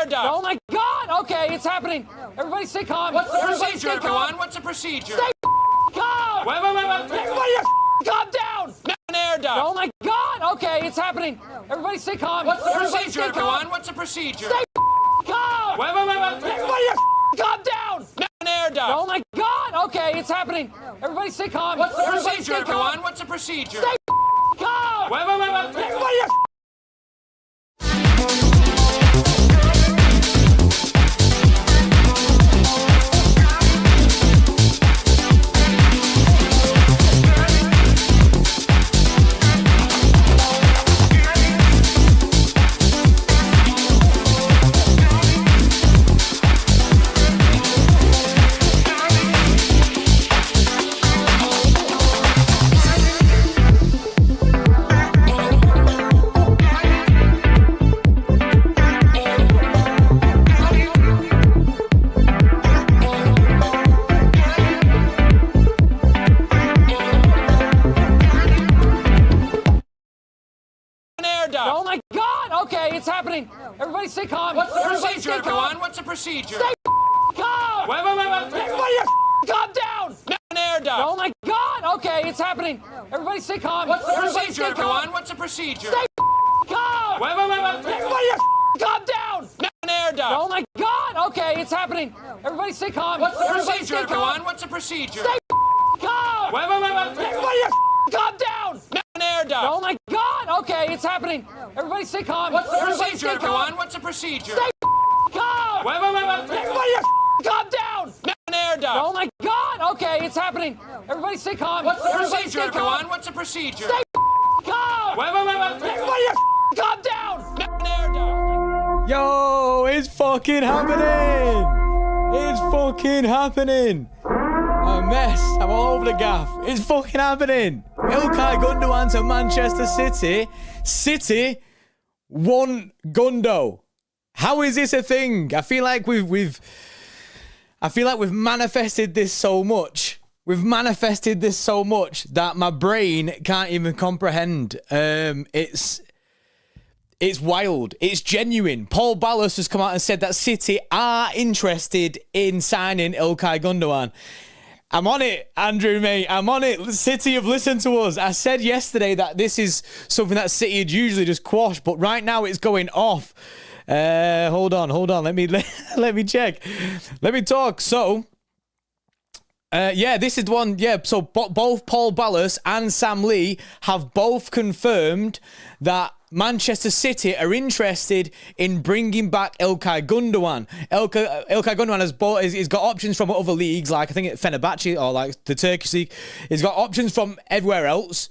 down. Oh my God! Okay, it's happening. Everybody stay calm. What's the procedure, everyone? What's the procedure? Stay calm. Wait. Everybody calm down. Air down. Oh my God! Okay, it's happening. Everybody stay calm. What's the Everybody procedure, stay calm. everyone? What's the procedure? Stay calm. Wait. Everybody calm down. Air down. Oh my God! Okay, it's happening. Everybody stay calm. What's the Everybody procedure, stay calm. everyone? What's the procedure? Stay calm. Wait. Everybody Oh my God! Okay, it's happening. Everybody stay calm. What's the Everybody procedure, stay calm. everyone? What's the procedure? Stay calm. Wait. Everybody calm down. Air down. Oh my God! Okay, it's happening. Everybody stay calm. What's the Everybody procedure, stay calm. everyone? What's the procedure? Stay calm. Wait. Everybody calm down. Air down. Oh my God! Okay, it's happening. Everybody stay calm. What's the Everybody procedure, stay calm. everyone? What's the procedure? Stay calm. Wait. Everybody calm down. Air down. Oh my God! Okay, it's happening. Everybody stay calm. What's the Everybody procedure, stay calm. everyone? What's the procedure? Stay calm. Wait. Everybody calm down. Air down. Oh my God! Okay, it's happening. Everybody stay calm. What's the Everybody procedure, stay calm. everyone? What's the procedure? Stay calm. Wait. Everybody calm down. Air down. Yo, it's fucking happening! It's fucking happening! I'm a mess. I'm all over the gaff. It's fucking happening. Ilkay Gundogan to Manchester City. City won Gundo. How is this a thing? I feel like we've manifested this so much. We've manifested this so much that my brain can't even comprehend. It's wild. It's genuine. Paul Ballas has come out and said that City are interested in signing Ilkay Gundogan. I'm on it, Andrew, mate. I'm on it. City have listened to us. I said yesterday that this is something that City would usually just quash, but right now it's going off. Hold on. Let me check. Let me talk. So, this is the one. Yeah, so both Paul Ballas and Sam Lee have both confirmed that Manchester City are interested in bringing back Ilkay Gundogan. Ilkay Gundogan he's got options from other leagues, like I think it's Fenerbahce or like the Turkish league. He's got options from everywhere else,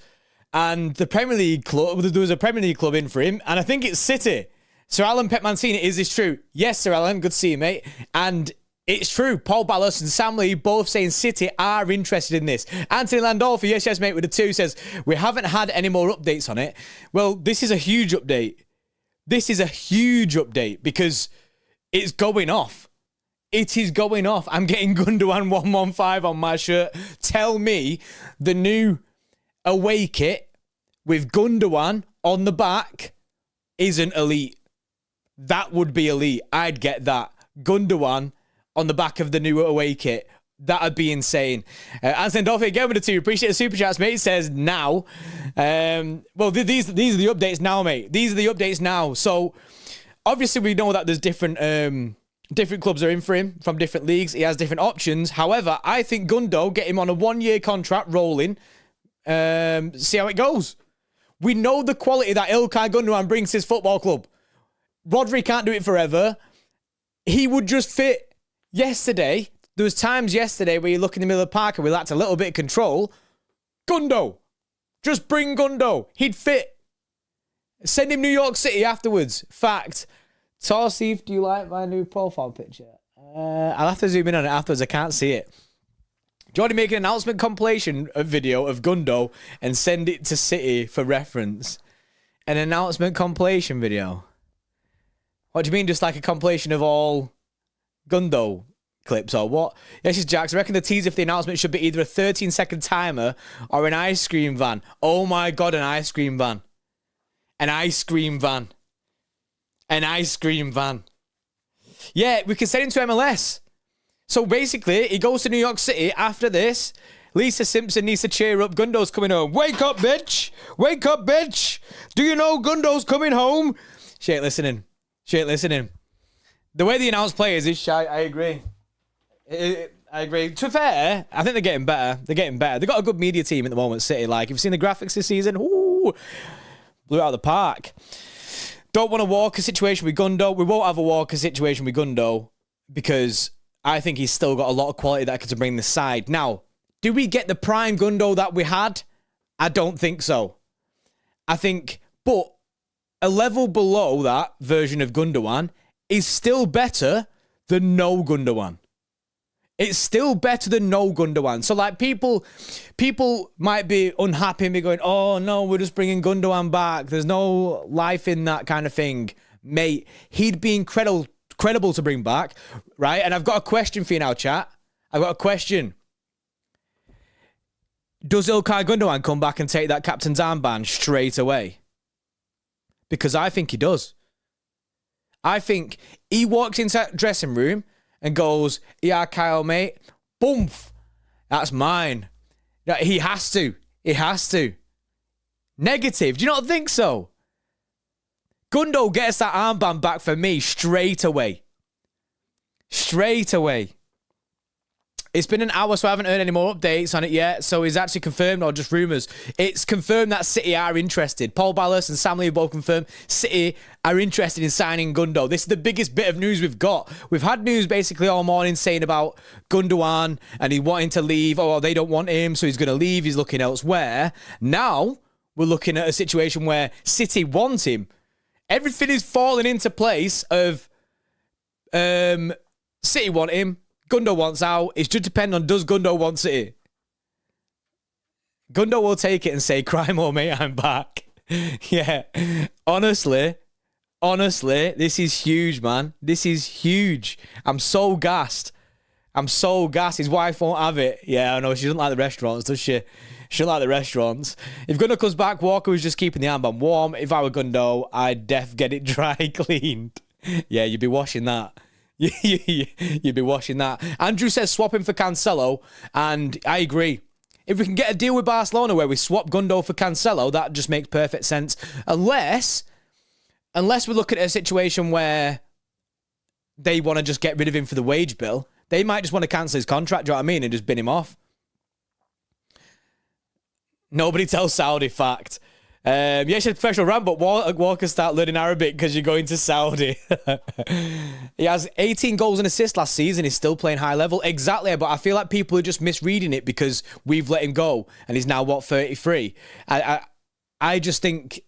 and the Premier League club. There was a Premier League club in for him, and I think it's City. Sir Alan Pep Mancini, is this true? Yes, Sir Alan. Good to see you, mate. And it's true. Paul Ballas and Sam Lee both saying City are interested in this. Anthony Landolfi, yes, mate, with a 2, says, we haven't had any more updates on it. Well, this is a huge update. This is a huge update because it's going off. It is going off. I'm getting Gundogan 115 on my shirt. Tell me the new away kit with Gundogan on the back isn't elite. That would be elite. I'd get that. Gundogan on the back of the new away kit. That'd be insane. Anthony Dolphy again with a 2. Appreciate the super chats, mate. It says now. Well, these are the updates now, mate. These are the updates now. So, obviously, we know that there's different clubs are in for him from different leagues. He has different options. However, I think Gundo, get him on a 1-year contract rolling. See how it goes. We know the quality that Ilkay Gundogan brings to his football club. Rodri can't do it forever. He would just fit. Yesterday, there was times yesterday where you look in the middle of the park and we lacked a little bit of control. Gundo. Just bring Gundo. He'd fit. Send him New York City afterwards. Fact. Torsif, do you like my new profile picture? I'll have to zoom in on it afterwards. I can't see it. Jordy make an announcement compilation video of Gundo and send it to City for reference. An announcement compilation video. What do you mean? Just like a compilation of all Gundo clips or what? Yes, it's Jax. I reckon the teaser for the announcement should be either a 13-second timer or an ice cream van. Oh my God, an ice cream van. An ice cream van. An ice cream van. Yeah, we can send him to MLS. So basically, he goes to New York City after this. Lisa Simpson needs to cheer up. Gundo's coming home. Wake up, bitch! Wake up, bitch! Do you know Gundo's coming home? She ain't listening. She ain't listening. The way they announce players is shy. I agree. I agree. To be fair, I think they're getting better. They're getting better. They've got a good media team at the moment, City. Like, you've seen the graphics this season. Ooh, blew it out of the park. Don't want a Walker situation with Gundo. We won't have a Walker situation with Gundo because I think he's still got a lot of quality that could bring the side. Now, do we get the prime Gundo that we had? I don't think so. I think, but a level below that version of Gundogan is still better than no Gundogan. It's still better than no Gundogan. So, like, people might be unhappy and be going, oh, no, we're just bringing Gundogan back. There's no life in that kind of thing. Mate, he'd be incredible to bring back, right? And I've got a question for you now, chat. I've got a question. Does Ilkay Gundogan come back and take that captain's armband straight away? Because I think he does. I think he walks into that dressing room and goes, yeah, Kyle, mate, boomf, that's mine. He has to. He has to. Negative. Do you not think so? Gundo gets that armband back for me straight away. Straight away. It's been an hour, so I haven't heard any more updates on it yet. So is actually confirmed or just rumours? It's confirmed that City are interested. Paul Ballas and Sam Lee both confirmed City are interested in signing Gundo. This is the biggest bit of news we've got. We've had news basically all morning saying about Gundogan and he wanting to leave. Oh, they don't want him, so he's going to leave. He's looking elsewhere. Now we're looking at a situation where City want him. Everything is falling into place of City want him. Gundo wants out. It's just depending on does Gundo want City. Gundo will take it and say, cry more, mate, I'm back. Yeah. Honestly, this is huge, man. This is huge. I'm so gassed. His wife won't have it. Yeah, I know. She doesn't like the restaurants, does she? She doesn't like the restaurants. If Gundo comes back, Walker was just keeping the armband warm. If I were Gundo, I'd get it dry cleaned. Yeah, you'd be washing that. You'd be washing that. Andrew says swap him for Cancelo, and I agree. If we can get a deal with Barcelona where we swap Gundo for Cancelo, that just makes perfect sense. Unless we're looking at a situation where they want to just get rid of him for the wage bill. They might just want to cancel his contract, do you know what I mean, and just bin him off. Nobody tells Saudi fact. Yes, you're a professional rant, but Walker start learning Arabic because you're going to Saudi. He has 18 goals and assists last season. He's still playing high level. Exactly, but I feel like people are just misreading it because we've let him go and he's now, 33? I just think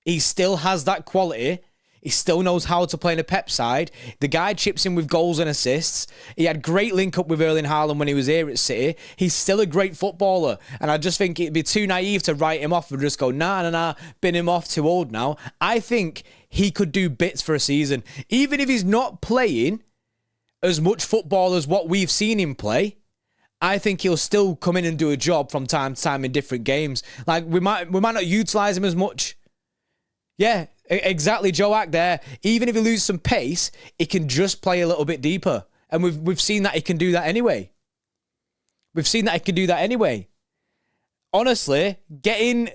he still has that quality. He still knows how to play in a Pep side. The guy chips in with goals and assists. He had great link up with Erling Haaland when he was here at City. He's still a great footballer. And I just think it'd be too naive to write him off and just go, nah, bin him off, too old now. I think he could do bits for a season. Even if he's not playing as much football as what we've seen him play, I think he'll still come in and do a job from time to time in different games. Like, we might not utilise him as much. Yeah, exactly, Joe Ack there. Even if he loses some pace, he can just play a little bit deeper. And we've seen that he can do that anyway. Honestly, getting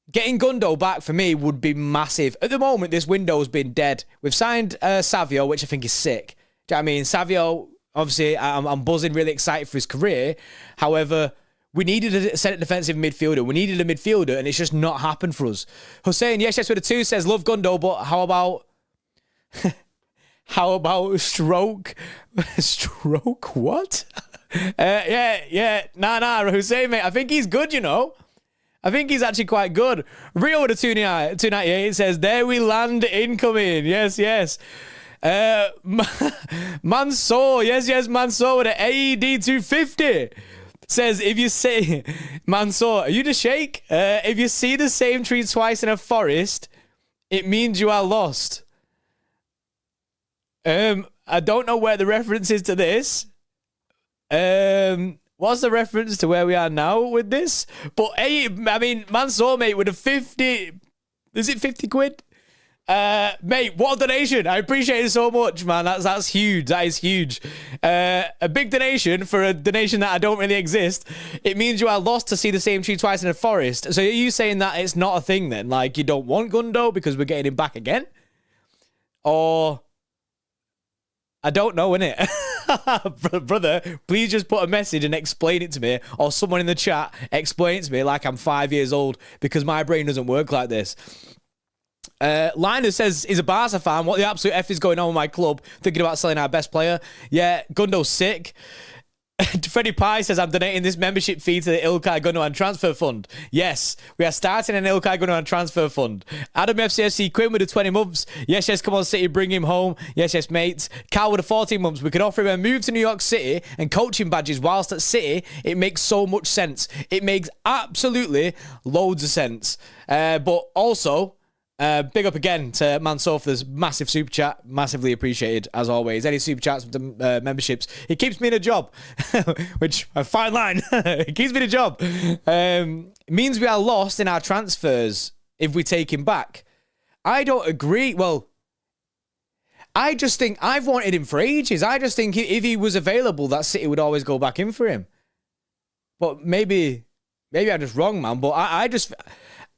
Gundo back for me would be massive. At the moment, this window's been dead. We've signed Savio, which I think is sick. Do you know what I mean? Savio, obviously, I'm buzzing, really excited for his career. However, we needed a centre defensive midfielder. We needed a midfielder, and it's just not happened for us. Hussein, yes, with a 2 says, love Gundo, but how about... how about stroke? Stroke what? Nah, Hussein, mate. I think he's good, you know. I think he's actually quite good. Rio with a 298 says, there we land incoming. Yes. Mansour, yes, Mansour with an AED 250. Says, if you say, Mansour, are you the sheikh? If you see the same tree twice in a forest, it means you are lost. I don't know where the reference is to this. What's the reference to where we are now with this? But, hey, I mean, Mansour, mate, with a 50... Is it 50 quid? Mate, what a donation. I appreciate it so much, man. That's huge. That is huge. A big donation for a donation that I don't really exist. It means you are lost to see the same tree twice in a forest. So are you saying that it's not a thing then? Like, you don't want Gundo because we're getting him back again? Or... I don't know, innit? Brother, please just put a message and explain it to me. Or someone in the chat explain it to me like I'm 5 years old, because my brain doesn't work like this. Linus says he's a Barca fan. What the absolute F is going on with my club? Thinking about selling our best player. Yeah, Gundo's sick. Freddie Pie says, I'm donating this membership fee to the Ilkay Gundogan transfer fund. Yes, we are starting an Ilkay Gundogan transfer fund. Adam FCFC Quinn with the 20 months. Yes, come on, City, bring him home. Yes, mate. Cal with the 14 months. We could offer him a move to New York City and coaching badges whilst at City. It makes so much sense. It makes absolutely loads of sense. But also... big up again to Mansour for this massive super chat. Massively appreciated, as always. Any super chats with the memberships, it keeps me in a job. Which, a fine line. It keeps me in a job. It means we are lost in our transfers if we take him back. I don't agree. Well, I just think I've wanted him for ages. I just think if he was available, that City would always go back in for him. But maybe I'm just wrong, man. But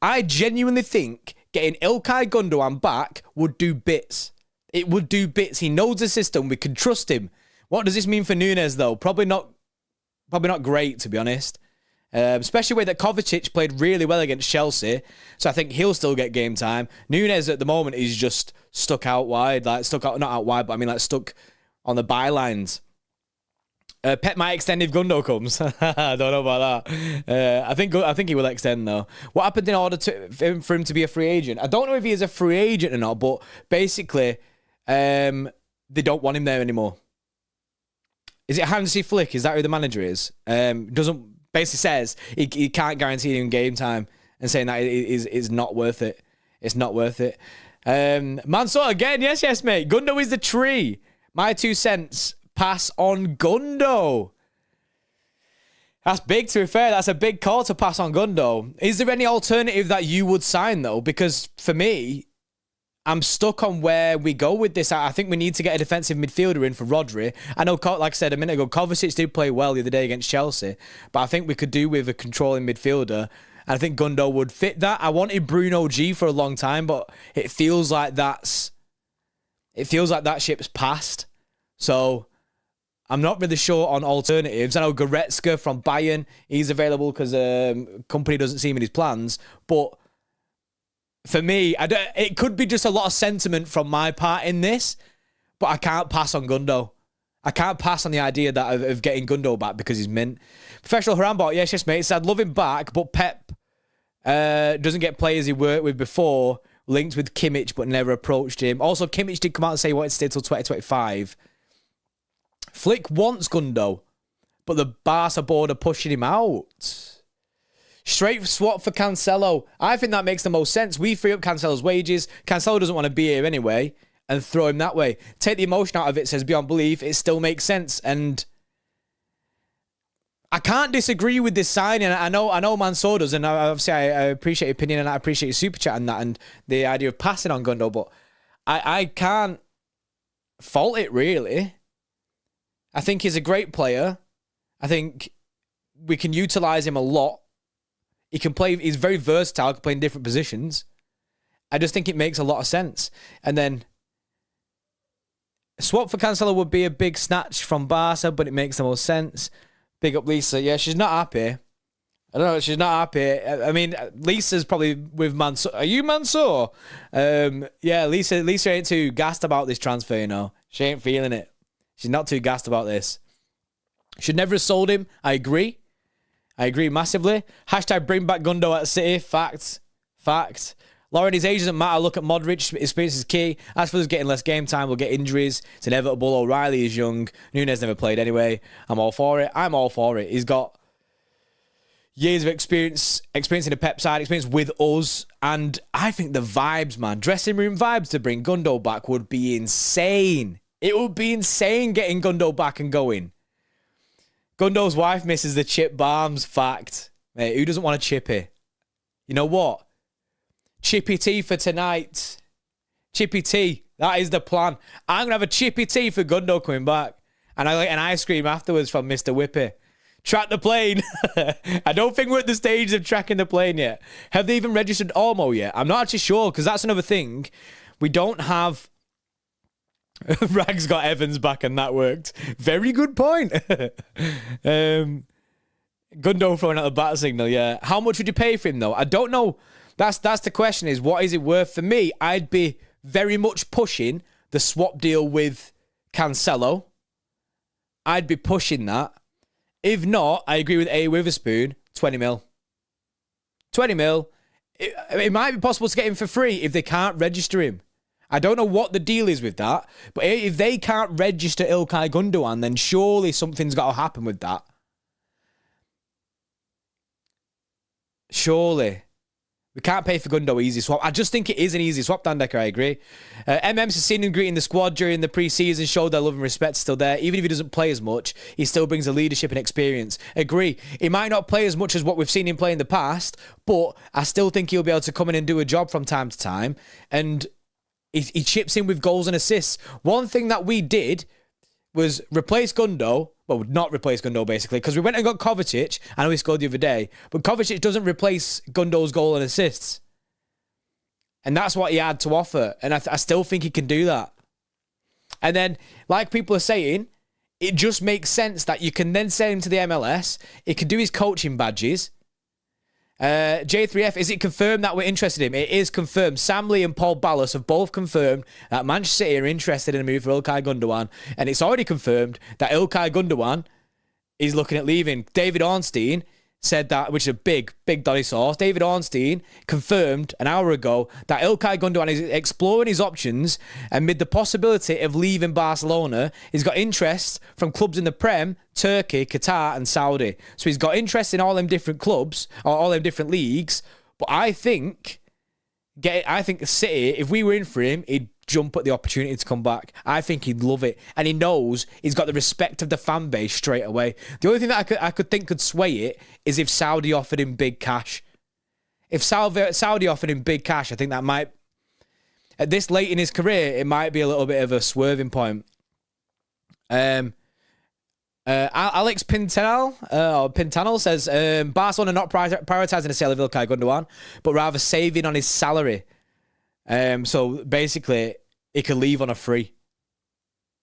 I genuinely think getting Ilkay Gundogan back would do bits. It would do bits. He knows the system. We can trust him. What does this mean for Nunes, though? Probably not great, to be honest. Especially the way that Kovacic played really well against Chelsea. So I think he'll still get game time. Nunes at the moment is just stuck out wide. Not out wide, but I mean stuck on the bylines. Pep might extend if Gundo comes. I don't know about that. I think he will extend, though. What happened in order for him to be a free agent? I don't know if he is a free agent or not, but basically, they don't want him there anymore. Is it Hansi Flick? Is that who the manager is? Basically says he can't guarantee him game time, and saying that is not worth it. It's not worth it. Mansour again. Yes, mate. Gundo is the tree. My 2 cents. Pass on Gundo. That's big, to be fair. That's a big call to pass on Gundo. Is there any alternative that you would sign, though? Because for me, I'm stuck on where we go with this. I think we need to get a defensive midfielder in for Rodri. I know, like I said a minute ago, Kovacic did play well the other day against Chelsea, but I think we could do with a controlling midfielder. And I think Gundo would fit that. I wanted Bruno G for a long time, but it feels like that ship's passed. So... I'm not really sure on alternatives. I know Goretzka from Bayern, he's available because company doesn't see him in his plans. But for me, it could be just a lot of sentiment from my part in this, but I can't pass on Gundo. I can't pass on the idea that of getting Gundo back because he's mint. Professional Harambot, yes, mate. I'd love him back, but Pep doesn't get players he worked with before, linked with Kimmich, but never approached him. Also, Kimmich did come out and say he wanted to stay till 2025. Flick wants Gundo, but the Barca board are pushing him out. Straight swap for Cancelo. I think that makes the most sense. We free up Cancelo's wages. Cancelo doesn't want to be here anyway, and throw him that way. Take the emotion out of it, says Beyond Belief. It still makes sense, and I can't disagree with this signing. I know Mansour does, and obviously I appreciate your opinion, and I appreciate your super chat and that, and the idea of passing on Gundo, but I can't fault it, really. I think he's a great player. I think we can utilise him a lot. He can play, he's very versatile, can play in different positions. I just think it makes a lot of sense. And then a swap for Cancelo would be a big snatch from Barca, but it makes the most sense. Big up Lisa. Yeah, she's not happy. I don't know, she's not happy. I mean, Lisa's probably with Mansour. Are you Mansour? Yeah, Lisa ain't too gassed about this transfer, you know. She ain't feeling it. She's not too gassed about this. Should never have sold him. I agree. I agree massively. Hashtag bring back Gundo at City. Fact. Lauren, his age doesn't matter. Look at Modric. Experience is key. As for us getting less game time, we'll get injuries. It's inevitable. O'Reilly is young. Nunes never played anyway. I'm all for it. He's got years of experience in the Pep side, experience with us. And I think the vibes, man, dressing room vibes to bring Gundo back would be insane. It would be insane getting Gundo back and going. Gundo's wife misses the chip Barnes. Fact. Mate, who doesn't want a chippy? You know what? Chippy tea for tonight. Chippy tea. That is the plan. I'm going to have a chippy tea for Gundo coming back. And I like an ice cream afterwards from Mr. Whippy. Track the plane. I don't think we're at the stage of tracking the plane yet. Have they even registered Ormo yet? I'm not actually sure, because that's another thing. We don't have... Rags got Evans back and that worked. Very good point. Gundo throwing out the bat signal, yeah. How much would you pay for him, though? I don't know. That's the question is, what is it worth? For me, I'd be very much pushing the swap deal with Cancelo. I'd be pushing that. If not, I agree with A. Witherspoon, 20 mil. 20 mil. It might be possible to get him for free if they can't register him. I don't know what the deal is with that, but if they can't register Ilkay Gundogan, then surely something's got to happen with that. Surely. We can't pay for Gundo easy swap. I just think it is an easy swap, Dan Decker, I agree. MM's seen and greeting the squad during the pre-season showed their love and respect still there. Even if he doesn't play as much, he still brings the leadership and experience. Agree. He might not play as much as what we've seen him play in the past, but I still think he'll be able to come in and do a job from time to time. And he chips in with goals and assists. One thing that we did was replace Gundo. Well, not replace Gundo, basically, because we went and got Kovacic. I know he scored the other day, but Kovacic doesn't replace Gundo's goal and assists. And that's what he had to offer. And I still think he can do that. And then, like people are saying, it just makes sense that you can then send him to the MLS. He can do his coaching badges. J3F, is it confirmed that we're interested in him? It is confirmed. Sam Lee and Paul Ballas have both confirmed that Manchester City are interested in a move for Ilkay Gundogan, and it's already confirmed that Ilkay Gundogan is looking at leaving. David Ornstein said that, which is a big Donny source. David Ornstein confirmed an hour ago that Ilkay Gundogan is exploring his options amid the possibility of leaving Barcelona. He's got interest from clubs in the Prem, Turkey, Qatar and Saudi. So he's got interest in all them different clubs or all them different leagues. But I think City, if we were in for him, he'd jump at the opportunity to come back. I think he'd love it. And he knows he's got the respect of the fan base straight away. The only thing that I could think could sway it is if Saudi offered him big cash. If Saudi offered him big cash, I think that might, at this late in his career, it might be a little bit of a swerving point. Alex Pintanel says, Barcelona not prioritising the sale of Ilkay Gundogan, but rather saving on his salary. So basically, he could leave on a free.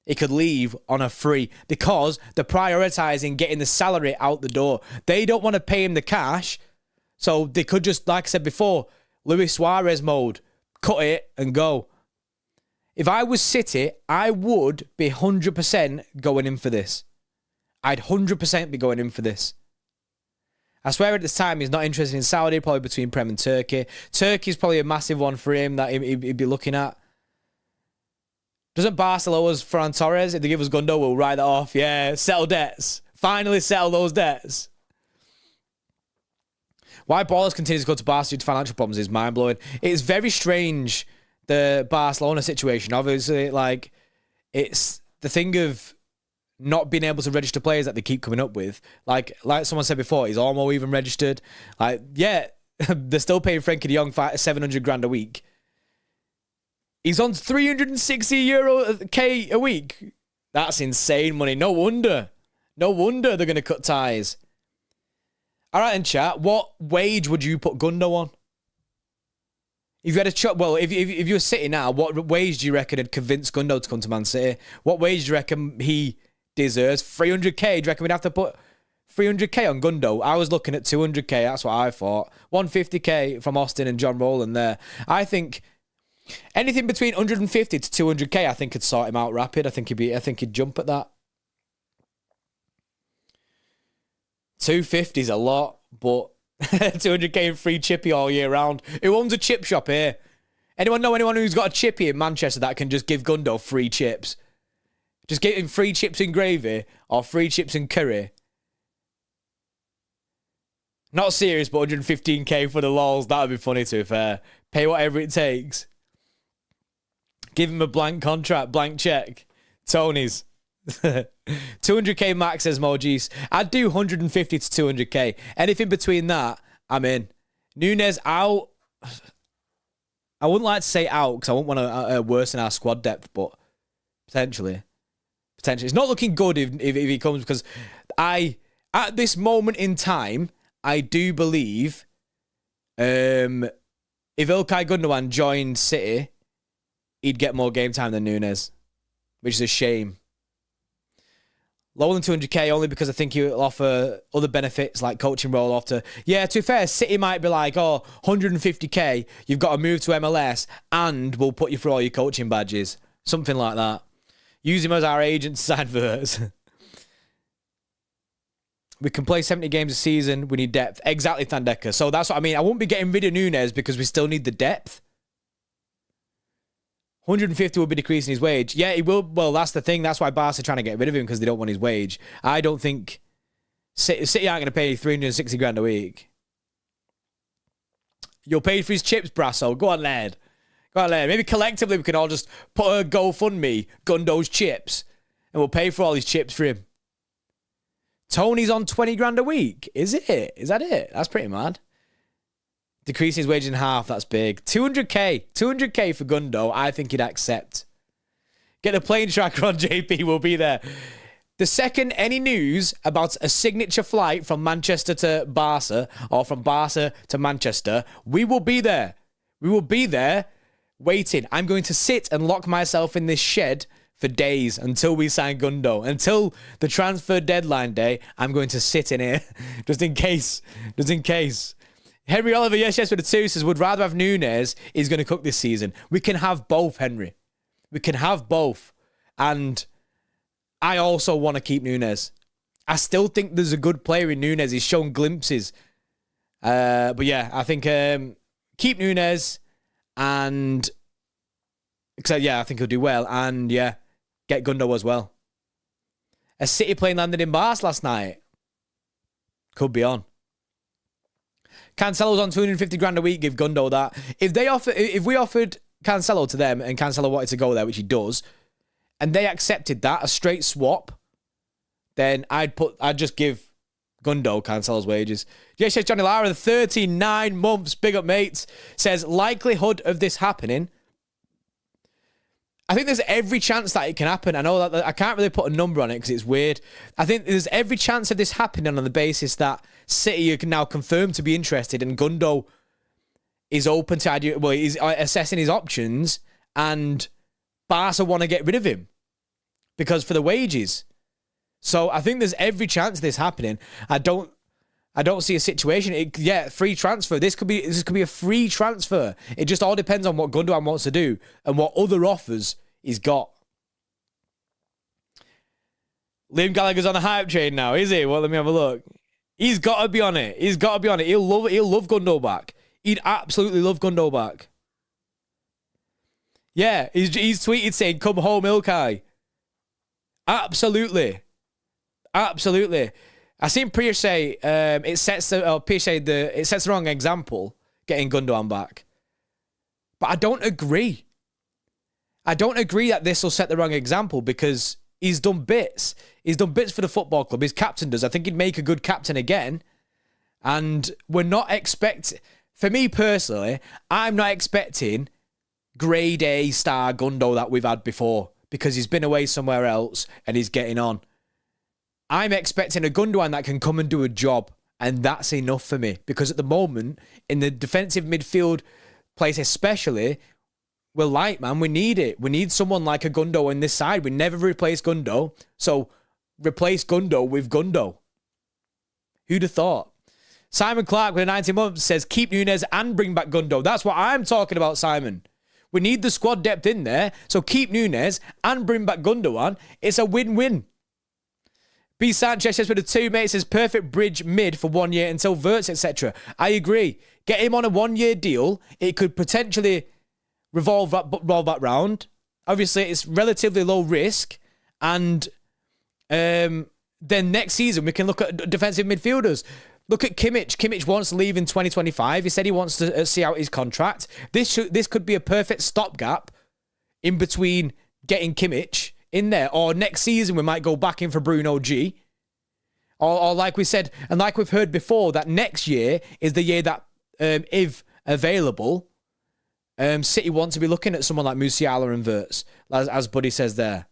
He could leave on a free because they're prioritising getting the salary out the door. They don't want to pay him the cash, so they could just, like I said before, Luis Suarez mode, cut it and go. If I was City, I would be 100% going in for this. I'd 100% be going in for this. I swear at this time he's not interested in Saudi, probably between Prem and Turkey. Turkey's probably a massive one for him that he'd be looking at. Doesn't Barcelona's Ferran Torres, if they give us Gundo, we'll write that off. Yeah, settle debts. Finally settle those debts. Why Ballers continues to go to Barca due to financial problems is mind-blowing. It's very strange, the Barcelona situation. Obviously, like, it's the thing of not being able to register players that they keep coming up with. Like someone said before, is Ormo even registered? Like, yeah, they're still paying Frenkie de Jong 700 grand a week. He's on 360 euro K a week. That's insane money. No wonder they're going to cut ties. All right, in chat, what wage would you put Gundo on? If you had if you were City now, what wage do you reckon had convinced Gundo to come to Man City? What wage do you reckon he deserves? 300k? Do you reckon we'd have to put 300k on Gundo? I was looking at 200k. That's what I thought. 150k from Austin and John Rowland there. I think anything between 150 to 200k, I think could sort him out rapid. I think he'd jump at that. 250 is a lot, but 200k and free chippy all year round. Who owns a chip shop here? Anyone know anyone who's got a chippy in Manchester that can just give Gundo free chips? Just give him free chips and gravy or free chips and curry. Not serious, but 115k for the lols. That would be funny, to be fair. Pay whatever it takes. Give him a blank contract, blank check. Tony's. 200k max, says Mojis. I'd do 150 to 200k. Anything between that, I'm in. Nunes out. I wouldn't like to say out because I wouldn't want to worsen our squad depth, but potentially. It's not looking good if he comes, because at this moment in time, I do believe if Ilkay Gundogan joined City, he'd get more game time than Núñez, which is a shame. Lower than 200k only because I think he'll offer other benefits like coaching role after. Yeah, to be fair, City might be like, oh, 150k, you've got to move to MLS and we'll put you through all your coaching badges. Something like that. Use him as our agent to sign verts. We can play 70 games a season. We need depth. Exactly, Thandeka. So that's what I mean. I won't be getting rid of Núñez because we still need the depth. 150 will be decreasing his wage. Yeah, he will. Well, that's the thing. That's why Barca are trying to get rid of him, because they don't want his wage. I don't think City aren't going to pay 360 grand a week. You'll pay for his chips, Brasso. Go on, lad. Go on, lad. Maybe collectively we can all just put a GoFundMe, Gundo's chips, and we'll pay for all his chips for him. Tony's on 20 grand a week. Is it? Is that it? That's pretty mad. Decreasing his wage in half, that's big. 200k. 200k for Gundo, I think he'd accept. Get the plane tracker on, JP, we'll be there. The second any news about a signature flight from Manchester to Barca, or from Barca to Manchester, we will be there. We will be there waiting. I'm going to sit and lock myself in this shed for days until we sign Gundo. Until the transfer deadline day, I'm going to sit in here just in case. Just in case. Henry Oliver, yes, with the 2 says, would rather have Núñez. He's going to cook this season. We can have both, Henry. We can have both. And I also want to keep Núñez. I still think there's a good player in Núñez. He's shown glimpses. But yeah, I think keep Núñez. And yeah, I think he'll do well. And yeah, get Gundo as well. A City plane landed in Barca last night. Could be on. Cancelo's on 250 grand a week. Give Gundo that. If we offered Cancelo to them and Cancelo wanted to go there, which he does, and they accepted that, a straight swap, then I'd just give Gundo Cancelo's wages. Yes, Johnny Lara, 39 months. Big up, mates. Says likelihood of this happening. I think there's every chance that it can happen. I know that I can't really put a number on it because it's weird. I think there's every chance of this happening on the basis that City are now confirmed to be interested and Gundo is open to he's assessing his options, and Barca want to get rid of him because for the wages. So I think there's every chance of this happening. I don't see a situation. Free transfer. This could be a free transfer. It just all depends on what Gundogan wants to do and what other offers he's got. Liam Gallagher's on the hype train now, is he? Well, let me have a look. He's got to be on it. He's got to be on it. He'll love Gundo back. He'd absolutely love Gundo back. Yeah, he's tweeted saying, "Come home, Ilkay." Absolutely. Absolutely. I seen Priya say it sets the wrong example getting Gundogan back. But I don't agree. I don't agree that this will set the wrong example because he's done bits. He's done bits for the football club. His captain does. I think he'd make a good captain again. And we're not for me personally, I'm not expecting grade A star Gundo that we've had before because he's been away somewhere else and he's getting on. I'm expecting a Gundogan that can come and do a job, and that's enough for me. Because at the moment, in the defensive midfield place especially, we're light, man. We need it. We need someone like a Gundo on this side. We never replace Gundo, so replace Gundo with Gundo. Who'd have thought? Simon Clark with 90 months says, keep Núñez and bring back Gundo. That's what I'm talking about, Simon. We need the squad depth in there, so keep Núñez and bring back Gundogan. It's a win-win. B. Sanchez says with a 2, mate, says perfect bridge mid for 1 year until Verts, etc. I agree. Get him on a 1-year deal. It could potentially roll back round. Obviously, it's relatively low risk. And then next season, we can look at defensive midfielders. Look at Kimmich. Kimmich wants to leave in 2025. He said he wants to see out his contract. This could be a perfect stopgap in between getting Kimmich in there, or next season we might go back in for Bruno G, or like we said and like we've heard before, that next year is the year that if available City want to be looking at someone like Musiala and Wirtz, as Buddy says there.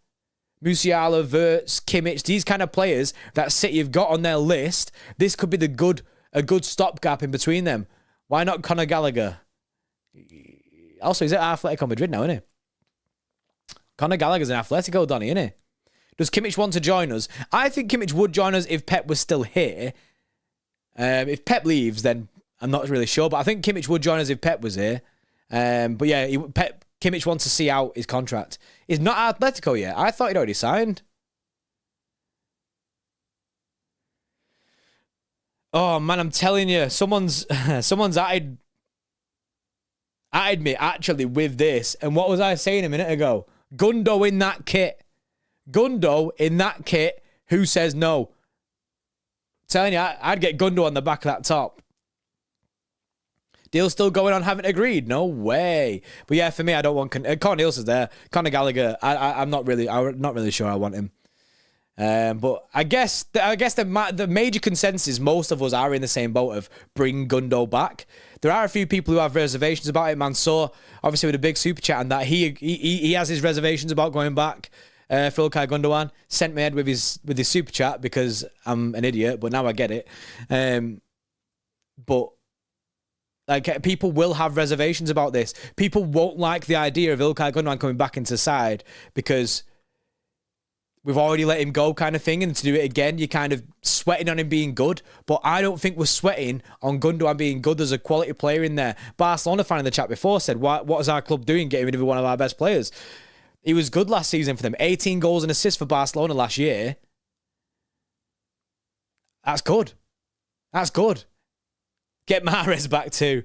Musiala, Wirtz, Kimmich, these kind of players that City have got on their list. This could be a good stopgap in between them. Why not Conor Gallagher? Also, he's at Atletico Madrid now, isn't he? Conor Gallagher's an Atletico, Donny, isn't he? Does Kimmich want to join us? I think Kimmich would join us if Pep was still here. If Pep leaves, then I'm not really sure. But I think Kimmich would join us if Pep was here. But yeah, Kimmich wants to see out his contract. He's not at Atletico yet. I thought he'd already signed. Oh man, I'm telling you, someone's added me actually with this. And what was I saying a minute ago? Gundo in that kit. Gundo in that kit. Who says no? I'm telling you, I'd get Gundo on the back of that top. Deal still going on, haven't agreed. No way. But yeah, for me, I don't want Conor Nielsen's there. Conor Gallagher, I'm not really sure I want him. But I guess the major consensus, most of us are in the same boat of bring Gundo back. There are a few people who have reservations about it. Mansour, obviously with a big super chat and that, he has his reservations about going back. For Ilkay Gundogan, sent me head with his super chat because I'm an idiot, but now I get it. But like, people will have reservations about this. People won't like the idea of Ilkay Gundogan coming back into the side because we've already let him go, kind of thing, and to do it again, you're kind of sweating on him being good. But I don't think we're sweating on Gundogan being good. There's a quality player in there. Barcelona fan in the chat before said, what is our club doing getting rid of one of our best players? He was good last season for them. 18 goals and assists for Barcelona last year. That's good. That's good. Get Mahrez back too.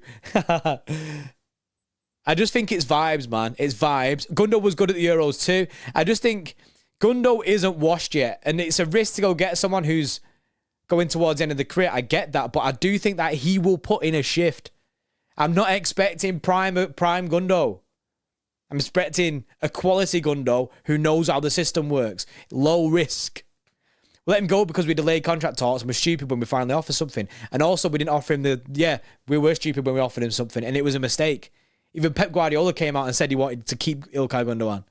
I just think it's vibes, man. It's vibes. Gundo was good at the Euros too. I just think Gundo isn't washed yet. And it's a risk to go get someone who's going towards the end of the career. I get that. But I do think that he will put in a shift. I'm not expecting prime Gundo. I'm expecting a quality Gundo who knows how the system works. Low risk. We let him go because we delayed contract talks and we're stupid when we finally offer something. And also we didn't offer him we were stupid when we offered him something and it was a mistake. Even Pep Guardiola came out and said he wanted to keep Ilkay Gundogan.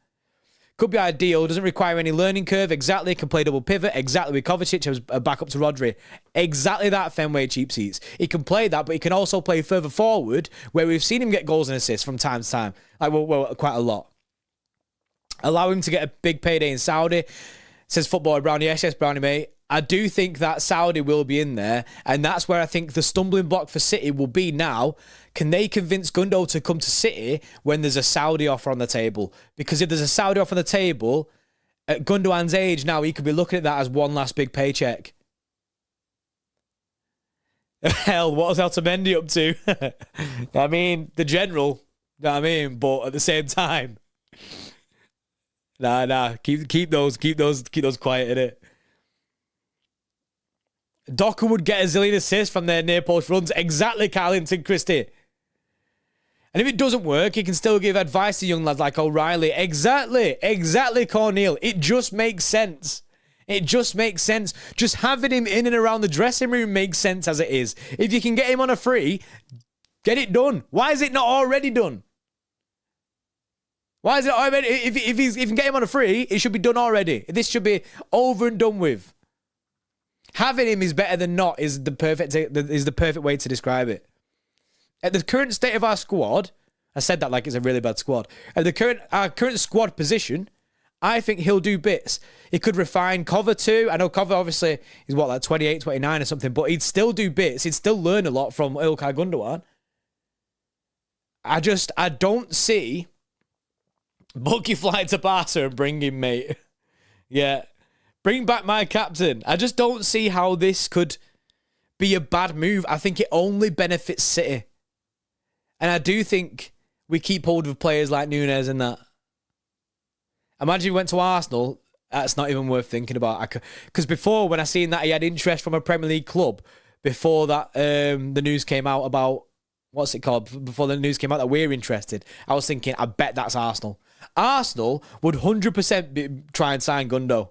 Could be ideal, doesn't require any learning curve, exactly, can play double pivot, exactly, with Kovacic as a backup to Rodri. Exactly that, Fenway cheap seats. He can play that, but he can also play further forward, where we've seen him get goals and assists from time to time. Like, well, quite a lot. Allow him to get a big payday in Saudi. Says Footballer Brownie, yes, Brownie, mate. I do think that Saudi will be in there, and that's where I think the stumbling block for City will be now. Can they convince Gundo to come to City when there's a Saudi offer on the table? Because if there's a Saudi offer on the table, at Gundogan's age now, he could be looking at that as one last big paycheck. Hell, what was Altamendi up to? I mean, the general, you know what I mean? But at the same time, nah, keep those quiet, innit? Docker would get a zillion assists from their near post runs. Exactly, Carlington Christie. And if it doesn't work, he can still give advice to young lads like O'Reilly. Exactly, Cornel. It just makes sense. Just having him in and around the dressing room makes sense as it is. If you can get him on a free, get it done. Why is it not already done? Why is it already? If you can get him on a free, it should be done already. This should be over and done with. Having him is better than not is the perfect way to describe it. At the current state of our squad, I said that like it's a really bad squad. At our current squad position, I think he'll do bits. He could refine Cover too. I know Cover obviously is like 28, 29 or something, but he'd still do bits. He'd still learn a lot from Ilkay Gundogan. I don't see Bucky fly to Barca and bring him, mate. Yeah. Bring back my captain. I just don't see how this could be a bad move. I think it only benefits City. And I do think we keep hold of players like Núñez and that. Imagine he went to Arsenal. That's not even worth thinking about. Because before, when I seen that he had interest from a Premier League club, before that the news came out about, what's it called? Before the news came out that we're interested, I was thinking, I bet that's Arsenal. Arsenal would 100% try and sign Gundo.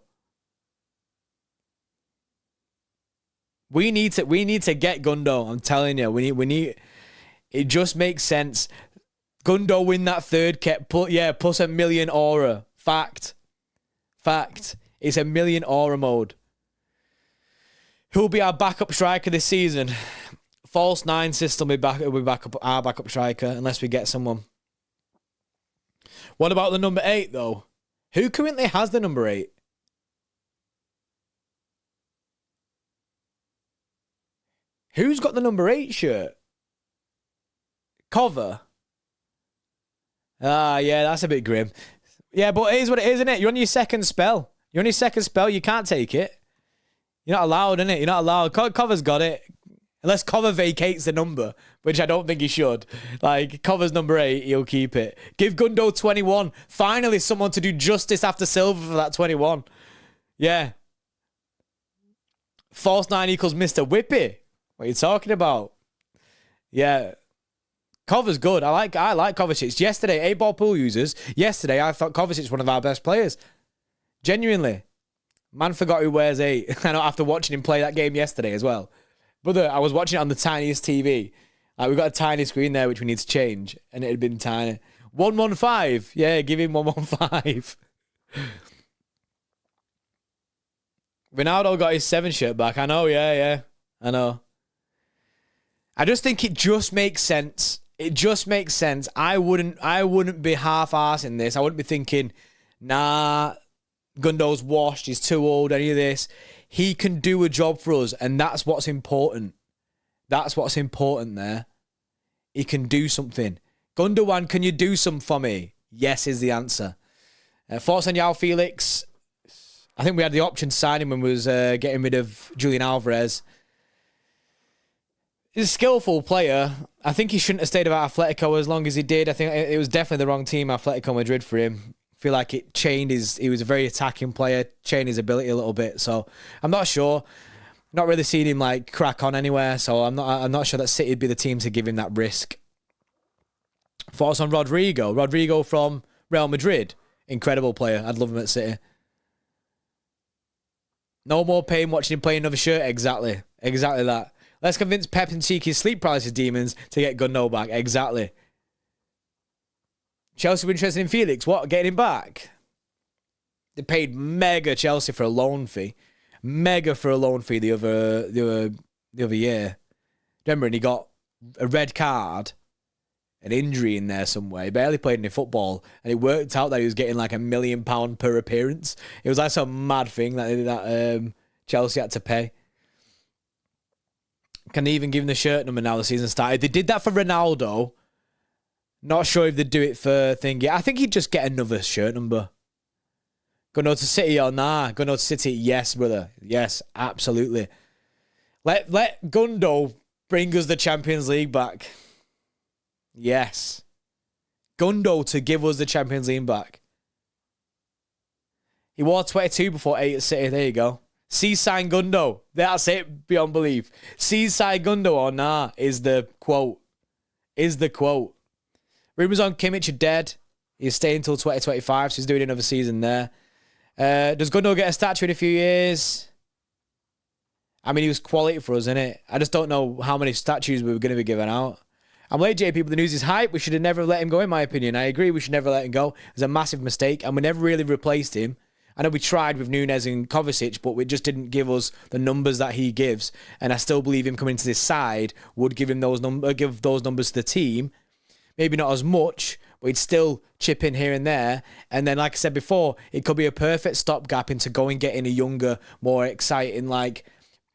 We need to get Gundo. I'm telling you, we need. It just makes sense. Gundo win that third cap. Yeah, plus a million aura. Fact. It's a million aura mode. Who'll be our backup striker this season? False 9 system will be our backup striker unless we get someone. What about the number 8 though? Who currently has the number 8? Who's got the number 8 shirt? Cover. Ah, yeah, that's a bit grim. Yeah, but it is what it is, isn't it? You're on your second spell. You can't take it. You're not allowed, innit? You're not allowed. Cover's got it. Unless Cover vacates the number, which I don't think he should. Like, Cover's number 8, he'll keep it. Give Gundo 21. Finally, someone to do justice after Silver for that 21. Yeah. False 9 equals Mr. Whippy. What are you talking about? Yeah. Cover's good. I like Kovacic. Yesterday, 8-ball pool users. Yesterday, I thought Kovacic's one of our best players. Genuinely. Man forgot who wears 8. I know after watching him play that game yesterday as well. Brother, I was watching it on the tiniest TV. We've got a tiny screen there which we need to change. And it had been tiny. 115. Yeah, give him 115. Ronaldo got his 7 shirt back. I know, yeah. I know. I just think it just makes sense. It just makes sense. I wouldn't be half-arsing this. I wouldn't be thinking, nah, Gundo's washed, he's too old, any of this. He can do a job for us, and that's what's important. That's what's important there. He can do something. Gundogan, can you do something for me? Yes is the answer. Thoughts on João Felix? I think we had the option to sign him when we was getting rid of Julian Alvarez. He's a skillful player. I think he shouldn't have stayed at Atletico as long as he did. I think it was definitely the wrong team, Atletico Madrid, for him. I feel like it chained he was a very attacking player, chained his ability a little bit. So I'm not sure. Not really seen him like crack on anywhere. So I'm not sure that City would be the team to give him that risk. Thoughts on Rodrigo? Rodrigo from Real Madrid. Incredible player. I'd love him at City. No more pain watching him play another shirt. Exactly that. Let's convince Pep and Cheeky's sleep paralysis demons to get Gundo back. Exactly. Chelsea were interested in Felix. What? Getting him back? They paid mega Chelsea for a loan fee. Mega for a loan fee the other year. Remember, and he got a red card, an injury in there somewhere. He barely played any football, and it worked out that he was getting like £1 million per appearance. It was like some mad thing that Chelsea had to pay. Can they even give him the shirt number now the season started? They did that for Ronaldo. Not sure if they'd do it for Thingy. I think he'd just get another shirt number. Gundo to City or nah? Gundo to City, yes, brother. Yes, absolutely. Let Gundo bring us the Champions League back. Yes. Gundo to give us the Champions League back. He wore 22 before 8 at City. There you go. Seaside Gundo. That's it, beyond belief. Seaside Gundo or nah is the quote. Rumours on Kimmich are dead. He's staying until 2025, so he's doing another season there. Does Gundo get a statue in a few years? I mean, he was quality for us, innit? I just don't know how many statues we were going to be giving out. I'm late, JP, but the news is hype. We should have never let him go, in my opinion. I agree, we should never let him go. It was a massive mistake, and we never really replaced him. I know we tried with Núñez and Kovacic, but it just didn't give us the numbers that he gives. And I still believe him coming to this side would give him give those numbers to the team. Maybe not as much, but he'd still chip in here and there. And then, like I said before, it could be a perfect stopgap into going getting a younger, more exciting, like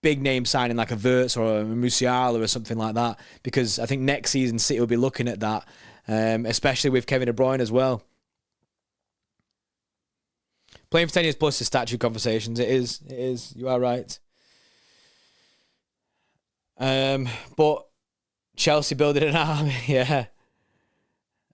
big name signing like a Wirtz or a Musiala or something like that. Because I think next season City will be looking at that, especially with Kevin De Bruyne as well. Playing for 10 years plus is statue conversations. It is. You are right. But Chelsea building an army, yeah.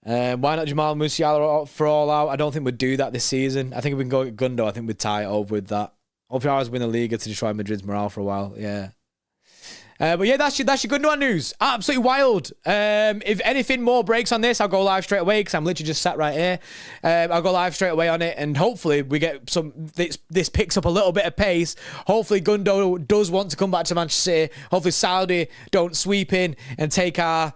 Why not Jamal Musiala for all out? I don't think we'd do that this season. I think if we can go get Gundo, I think we'd tie it over with that. Hopefully I was win the Liga to destroy Madrid's morale for a while, yeah. But yeah, that's your Gundogan news. Absolutely wild. If anything more breaks on this, I'll go live straight away because I'm literally just sat right here. I'll go live straight away on it, and hopefully we get some. This picks up a little bit of pace. Hopefully Gundo does want to come back to Manchester City. Hopefully Saudi don't sweep in and take our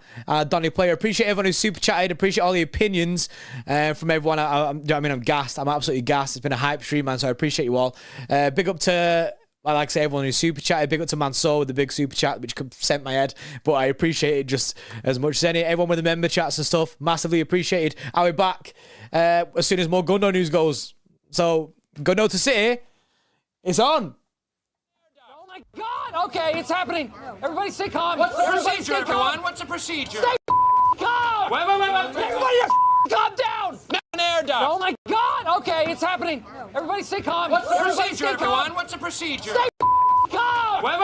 Donny player. Appreciate everyone who's super chatted. Appreciate all the opinions from everyone. I'm gassed. I'm absolutely gassed. It's been a hype stream, man. So I appreciate you all. Big up to. I like to say everyone who's super chatted. Big up to Mansour with the big super chat, which sent my head. But I appreciate it just as much as any. Everyone with the member chats and stuff, massively appreciated. I'll be back as soon as more Gundo news goes. So, Gundo to City, it's on. Oh my God! Okay, it's happening. Everybody stay calm. What's the Everybody procedure, stay calm. everyone? What's the procedure? Stay calm. Wait. Everybody calm down. An air duct. Oh my God! Okay, it's happening. Everybody stay calm. What's the Everybody procedure, stay calm. everyone? What's the procedure? Stay calm. Wait.